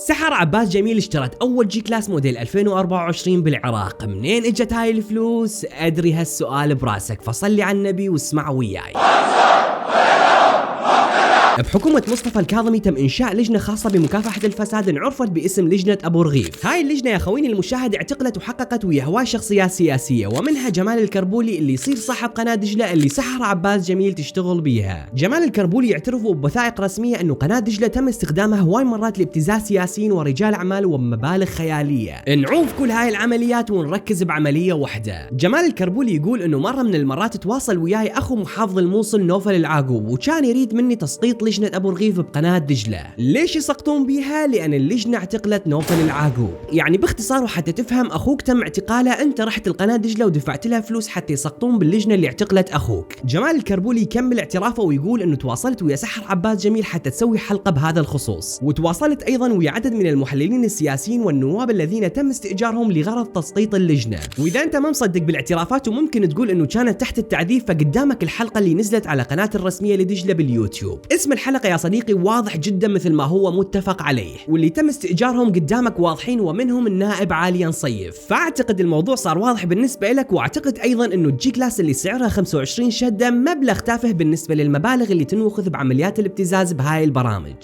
سحر عباس جميل اشترت اول جي كلاس موديل 2024 بالعراق. منين اجت هاي الفلوس؟ ادري هالسؤال براسك، فصلي على النبي واسمع وياي. بحكومة مصطفى الكاظمي تم إنشاء لجنة خاصة بمكافحة الفساد انعرفت باسم لجنة أبو رغيف. هاي اللجنة يا خويني المشاهد اعتقلت وحققت ويا هواي شخصيات سياسية، ومنها جمال الكربولي اللي يصير صاحب قناة دجلة اللي سحر عباس جميل تشتغل بيها. جمال الكربولي يعترفوا بوثائق رسمية انه قناة دجلة تم استخدامها هواي مرات لابتزاز سياسيين ورجال اعمال وبمبالغ خيالية. نعوف كل هاي العمليات ونركز بعملية واحدة. جمال الكربولي يقول انه مرة من المرات تواصل وياي اخو محافظ الموصل نوفل العاقوب، وكان يريد مني تسقيط لجنة أبو رغيف بقناة دجلة. ليش يسقطون بيها؟ لأن اللجنة اعتقلت نوفل العاقوب. يعني باختصار وحتى تفهم، أخوك تم اعتقاله، أنت رحت القناة دجلة ودفعت لها فلوس حتى يسقطون باللجنة اللي اعتقلت أخوك. جمال الكربولي يكمل اعترافه ويقول إنه تواصلت ويا سحر عباس جميل حتى تسوي حلقة بهذا الخصوص، وتواصلت أيضا ويا عدد من المحللين السياسيين والنواب الذين تم استئجارهم لغرض تسقيط اللجنة. وإذا أنت ما مصدق بالاعترافات وممكن تقول إنه كانت تحت التعذيب، فقدامك الحلقة اللي نزلت على قناة الرسمية لدجلة باليوتيوب. اسم الحلقة يا صديقي واضح جدا مثل ما هو متفق عليه، واللي تم استئجارهم قدامك واضحين ومنهم النائب عالي نصيف. فاعتقد الموضوع صار واضح بالنسبة لك، واعتقد ايضا انه الجي كلاس اللي سعرها 25 شدة مبلغ تافه بالنسبة للمبالغ اللي تنوخذ بعمليات الابتزاز بهاي البرامج.